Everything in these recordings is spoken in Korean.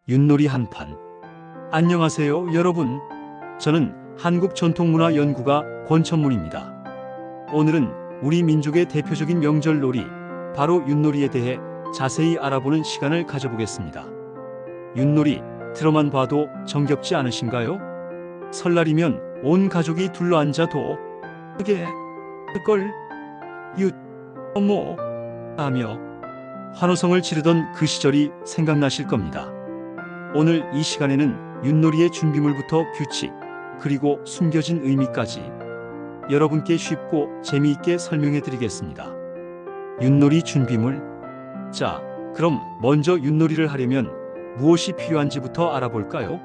윷놀이 한판. 안녕하세요, 여러분. 저는 한국전통문화연구가 권천문입니다. 오늘은 우리 민족의 대표적인 명절 놀이, 바로 윷놀이에 대해 자세히 알아보는 시간을 가져보겠습니다. 윷놀이, 들어만 봐도 정겹지 않으신가요? 설날이면 온 가족이 둘러앉아도 그게 그걸 윷, 어머 하며 환호성을 지르던 그 시절이 생각나실 겁니다. 오늘 이 시간에는 윷놀이의 준비물부터 규칙, 그리고 숨겨진 의미까지 여러분께 쉽고 재미있게 설명해 드리겠습니다. 윷놀이 준비물. 자, 그럼 먼저 윷놀이를 하려면 무엇이 필요한지부터 알아볼까요?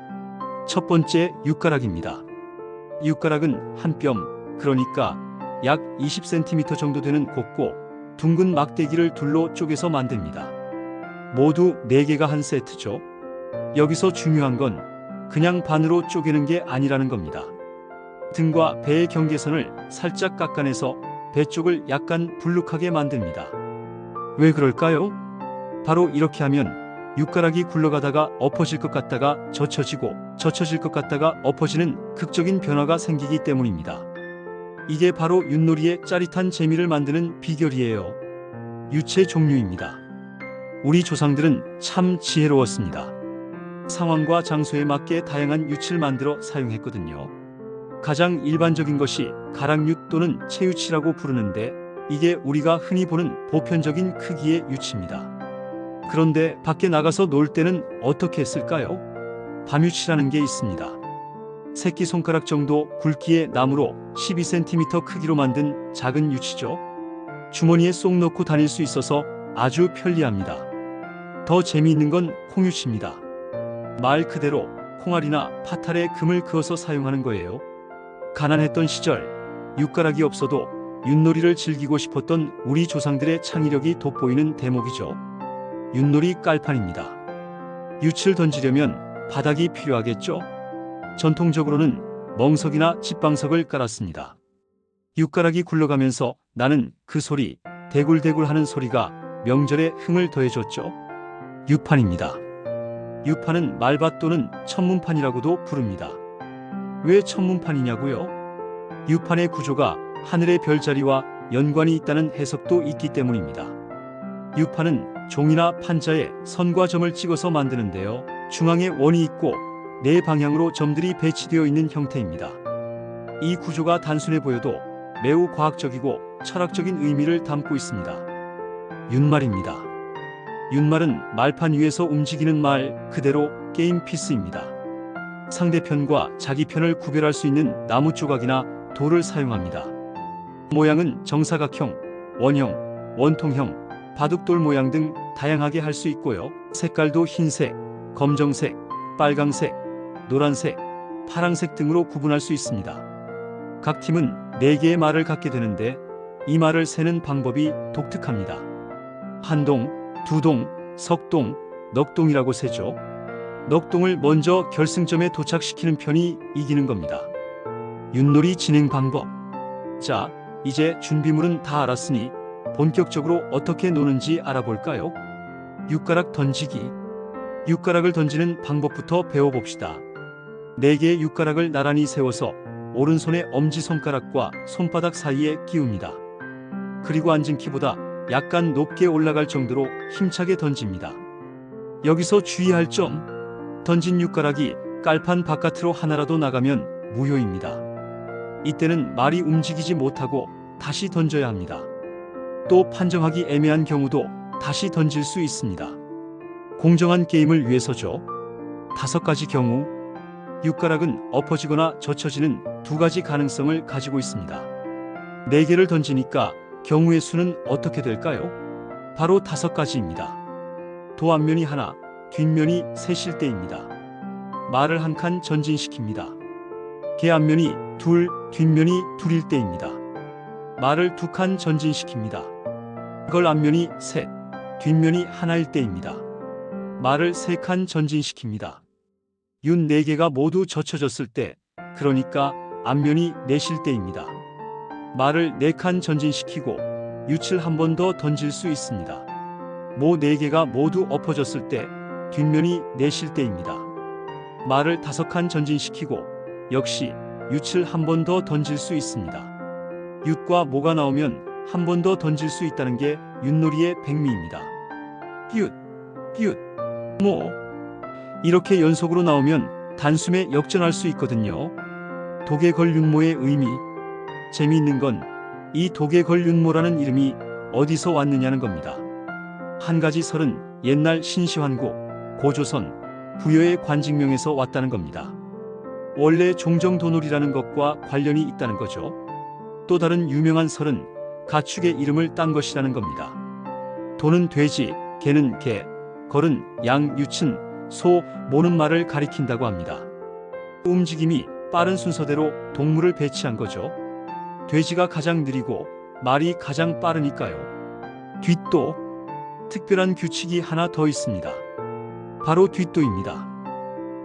첫 번째, 윷가락입니다. 윷가락은 한 뼘, 그러니까 약 20cm 정도 되는 곱고 둥근 막대기를 둘로 쪼개서 만듭니다. 모두 4개가 한 세트죠. 여기서 중요한 건 그냥 반으로 쪼개는 게 아니라는 겁니다. 등과 배의 경계선을 살짝 깎아내서 배 쪽을 약간 불룩하게 만듭니다. 왜 그럴까요? 바로 이렇게 하면 윷가락이 굴러가다가 엎어질 것 같다가 젖혀지고 젖혀질 것 같다가 엎어지는 극적인 변화가 생기기 때문입니다. 이게 바로 윷놀이의 짜릿한 재미를 만드는 비결이에요. 윷의 종류입니다. 우리 조상들은 참 지혜로웠습니다. 상황과 장소에 맞게 다양한 윷을 만들어 사용했거든요. 가장 일반적인 것이 가락윷 또는 채윷이라고 부르는데, 이게 우리가 흔히 보는 보편적인 크기의 윷입니다. 그런데 밖에 나가서 놀 때는 어떻게 했을까요? 밤윷이라는 게 있습니다. 새끼손가락 정도 굵기의 나무로 12cm 크기로 만든 작은 윷이죠. 주머니에 쏙 넣고 다닐 수 있어서 아주 편리합니다. 더 재미있는 건 콩윷입니다. 말 그대로 콩알이나 파탈에 금을 그어서 사용하는 거예요. 가난했던 시절, 윷가락이 없어도 윷놀이를 즐기고 싶었던 우리 조상들의 창의력이 돋보이는 대목이죠. 윷놀이 깔판입니다. 윷을 던지려면 바닥이 필요하겠죠? 전통적으로는 멍석이나 집방석을 깔았습니다. 윷가락이 굴러가면서 나는 그 소리, 대굴대굴 하는 소리가 명절에 흥을 더해줬죠. 윷판입니다. 윷판은 말밭 또는 천문판이라고도 부릅니다. 왜 천문판이냐고요? 윷판의 구조가 하늘의 별자리와 연관이 있다는 해석도 있기 때문입니다. 윷판은 종이나 판자에 선과 점을 찍어서 만드는데요. 중앙에 원이 있고 4방향으로 점들이 배치되어 있는 형태입니다. 이 구조가 단순해 보여도 매우 과학적이고 철학적인 의미를 담고 있습니다. 윷말입니다. 윷말은 말판 위에서 움직이는 말 그대로 게임 피스입니다. 상대편과 자기 편을 구별할 수 있는 나무 조각이나 돌을 사용합니다. 모양은 정사각형, 원형, 원통형, 바둑돌 모양 등 다양하게 할 수 있고요. 색깔도 흰색, 검정색, 빨강색, 노란색, 파랑색 등으로 구분할 수 있습니다. 각 팀은 4개의 말을 갖게 되는데, 이 말을 세는 방법이 독특합니다. 한동, 두동, 석동, 넉동이라고 세죠. 넉동을 먼저 결승점에 도착시키는 편이 이기는 겁니다. 윷놀이 진행 방법. 자, 이제 준비물은 다 알았으니 본격적으로 어떻게 노는지 알아볼까요? 윷가락 던지기. 윷가락을 던지는 방법부터 배워봅시다. 4개의 윷가락을 나란히 세워서 오른손의 엄지손가락과 손바닥 사이에 끼웁니다. 그리고 앉은 키보다 약간 높게 올라갈 정도로 힘차게 던집니다. 여기서 주의할 점, 던진 윷가락이 깔판 바깥으로 하나라도 나가면 무효입니다. 이때는 말이 움직이지 못하고 다시 던져야 합니다. 또 판정하기 애매한 경우도 다시 던질 수 있습니다. 공정한 게임을 위해서죠. 5가지 경우, 윷가락은 엎어지거나 젖혀지는 2가지 가능성을 가지고 있습니다. 4개를 던지니까 경우의 수는 어떻게 될까요? 바로 5가지입니다. 도 앞면이 하나, 뒷면이 셋일 때입니다. 말을 한 칸 전진시킵니다. 개 앞면이 둘, 뒷면이 둘일 때입니다. 말을 2칸 전진시킵니다. 걸 앞면이 셋, 뒷면이 하나일 때입니다. 말을 3칸 전진시킵니다. 윷 4개가 모두 젖혀졌을 때, 그러니까 앞면이 넷일 때입니다. 말을 4칸 전진시키고 윷을 한 번 더 던질 수 있습니다. 모 4개가 모두 엎어졌을 때, 뒷면이 내실 때입니다. 말을 5칸 전진시키고 역시 윷을 한 번 더 던질 수 있습니다. 윷과 모가 나오면 한 번 더 던질 수 있다는 게 윷놀이의 백미입니다. 윷, 윷, 모. 이렇게 연속으로 나오면 단숨에 역전할 수 있거든요. 독에 걸 윷모의 의미. 재미있는 건 이 독에 걸 윷모라는 이름이 어디서 왔느냐는 겁니다. 한 가지 설은 옛날 신시환국, 고조선, 부여의 관직명에서 왔다는 겁니다. 원래 종정도놀이라는 것과 관련이 있다는 거죠. 또 다른 유명한 설은 가축의 이름을 딴 것이라는 겁니다. 도는 돼지, 개는 개, 걸은 양, 윷은 소, 모는 말을 가리킨다고 합니다. 움직임이 빠른 순서대로 동물을 배치한 거죠. 돼지가 가장 느리고 말이 가장 빠르니까요. 뒷도. 특별한 규칙이 하나 더 있습니다. 바로 뒷도입니다.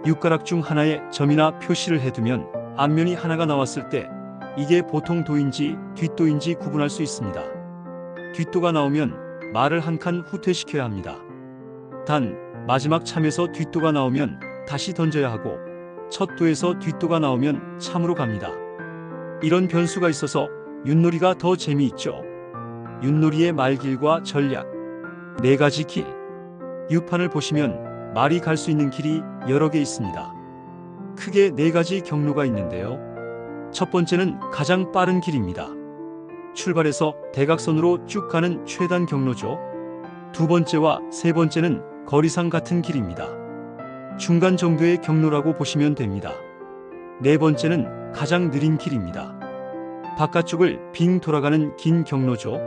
윷가락 중 하나에 점이나 표시를 해두면 앞면이 하나가 나왔을 때 이게 보통 도인지 뒷도인지 구분할 수 있습니다. 뒷도가 나오면 말을 한 칸 후퇴시켜야 합니다. 단 마지막 참에서 뒷도가 나오면 다시 던져야 하고 첫 도에서 뒷도가 나오면 참으로 갑니다. 이런 변수가 있어서 윷놀이가 더 재미있죠. 윷놀이의 말길과 전략. 4가지 길. 윷판을 보시면 말이 갈 수 있는 길이 여러 개 있습니다. 크게 4가지 경로가 있는데요. 첫 번째는 가장 빠른 길입니다. 출발해서 대각선으로 쭉 가는 최단 경로죠. 두 번째와 세 번째는 거리상 같은 길입니다. 중간 정도의 경로라고 보시면 됩니다. 네 번째는 가장 느린 길입니다. 바깥쪽을 빙 돌아가는 긴 경로죠.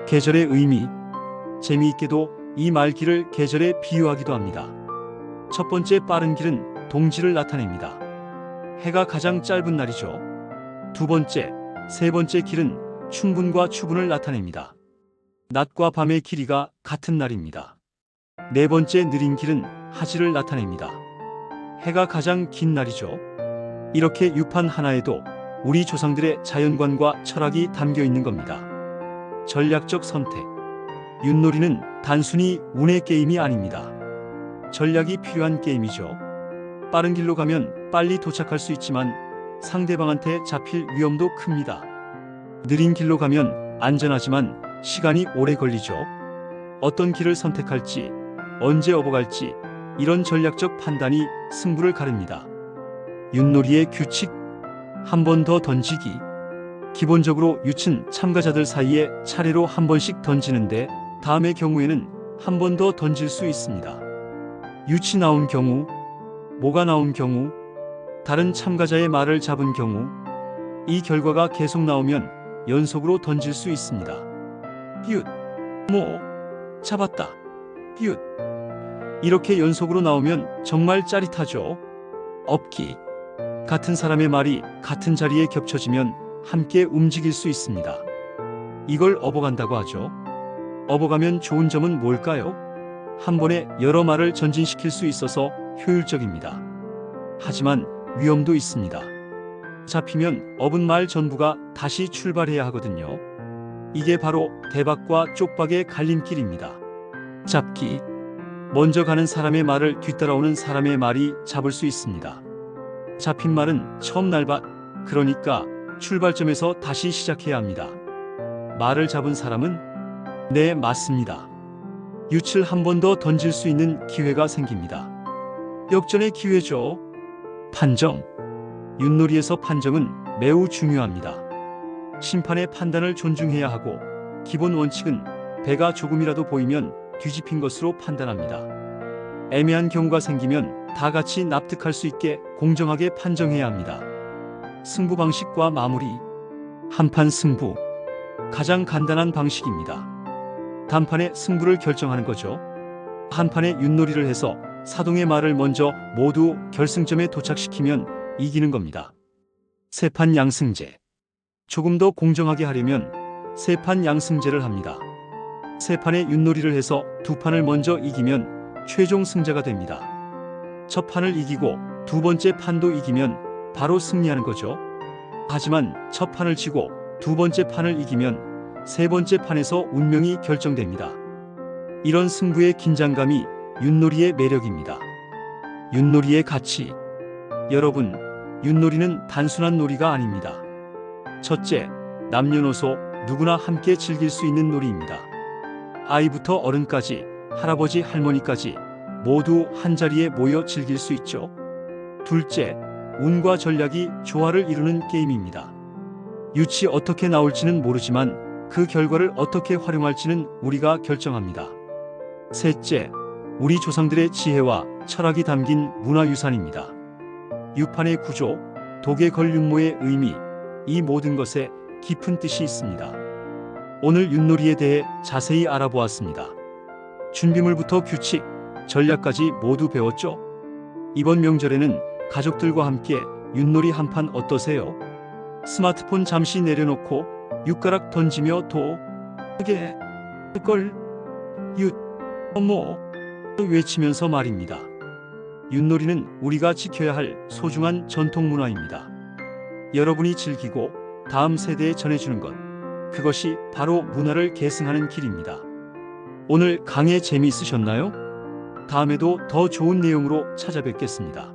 계절의 의미. 재미있게도 이 말길을 계절에 비유하기도 합니다. 첫 번째 빠른 길은 동지를 나타냅니다. 해가 가장 짧은 날이죠. 두 번째, 세 번째 길은 춘분과 추분을 나타냅니다. 낮과 밤의 길이가 같은 날입니다. 네 번째 느린 길은 하지를 나타냅니다. 해가 가장 긴 날이죠. 이렇게 윷판 하나에도 우리 조상들의 자연관과 철학이 담겨 있는 겁니다. 전략적 선택. 윷놀이는 단순히 운의 게임이 아닙니다. 전략이 필요한 게임이죠. 빠른 길로 가면 빨리 도착할 수 있지만 상대방한테 잡힐 위험도 큽니다. 느린 길로 가면 안전하지만 시간이 오래 걸리죠. 어떤 길을 선택할지, 언제 업어갈지 이런 전략적 판단이 승부를 가릅니다. 윷놀이의 규칙. 한 번 더 던지기. 기본적으로 윷은 참가자들 사이에 차례로 한 번씩 던지는데 다음의 경우에는 한 번 더 던질 수 있습니다. 윷이 나온 경우, 모가 나온 경우, 다른 참가자의 말을 잡은 경우, 이 결과가 계속 나오면 연속으로 던질 수 있습니다. 윷, 모, 잡았다, 윷. 이렇게 연속으로 나오면 정말 짜릿하죠. 업기. 같은 사람의 말이 같은 자리에 겹쳐지면 함께 움직일 수 있습니다. 이걸 업어간다고 하죠. 업어가면 좋은 점은 뭘까요? 한 번에 여러 말을 전진시킬 수 있어서 효율적입니다. 하지만 위험도 있습니다. 잡히면 업은 말 전부가 다시 출발해야 하거든요. 이게 바로 대박과 쪽박의 갈림길입니다. 잡기. 먼저 가는 사람의 말을 뒤따라오는 사람의 말이 잡을 수 있습니다. 잡힌 말은 처음 날밭, 그러니까 출발점에서 다시 시작해야 합니다. 말을 잡은 사람은 네, 맞습니다. 윷을 한 번 더 던질 수 있는 기회가 생깁니다. 역전의 기회죠. 판정. 윷놀이에서 판정은 매우 중요합니다. 심판의 판단을 존중해야 하고 기본 원칙은 배가 조금이라도 보이면 뒤집힌 것으로 판단합니다. 애매한 경우가 생기면 다 같이 납득할 수 있게 공정하게 판정해야 합니다. 승부 방식과 마무리. 한판 승부. 가장 간단한 방식입니다. 단판에 승부를 결정하는 거죠. 한 판에 윷놀이를 해서 사동의 말을 먼저 모두 결승점에 도착시키면 이기는 겁니다. 세판 양승제. 조금 더 공정하게 하려면 세판 양승제를 합니다. 세 판의 윷놀이를 해서 두 판을 먼저 이기면 최종 승자가 됩니다. 첫 판을 이기고 두 번째 판도 이기면 바로 승리하는 거죠. 하지만 첫 판을 지고 두 번째 판을 이기면 세 번째 판에서 운명이 결정됩니다. 이런 승부의 긴장감이 윷놀이의 매력입니다. 윷놀이의 가치. 여러분, 윷놀이는 단순한 놀이가 아닙니다. 첫째, 남녀노소 누구나 함께 즐길 수 있는 놀이입니다. 아이부터 어른까지, 할아버지, 할머니까지 모두 한자리에 모여 즐길 수 있죠. 둘째, 운과 전략이 조화를 이루는 게임입니다. 윷이 어떻게 나올지는 모르지만 그 결과를 어떻게 활용할지는 우리가 결정합니다. 셋째, 우리 조상들의 지혜와 철학이 담긴 문화유산입니다. 윷판의 구조, 독의 걸윷모의 의미, 이 모든 것에 깊은 뜻이 있습니다. 오늘 윷놀이에 대해 자세히 알아보았습니다. 준비물부터 규칙, 전략까지 모두 배웠죠? 이번 명절에는 가족들과 함께 윷놀이 한판 어떠세요? 스마트폰 잠시 내려놓고 윷가락 던지며 도개 걸 윷 어머 외치면서 말입니다. 윷놀이는 우리가 지켜야 할 소중한 전통 문화입니다. 여러분이 즐기고 다음 세대에 전해주는 것, 그것이 바로 문화를 계승하는 길입니다. 오늘 강의 재미있으셨나요? 다음에도 더 좋은 내용으로 찾아뵙겠습니다.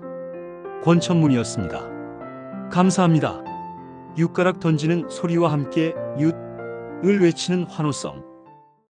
권천문이었습니다. 감사합니다. 윷가락 던지는 소리와 함께 윷을 외치는 환호성.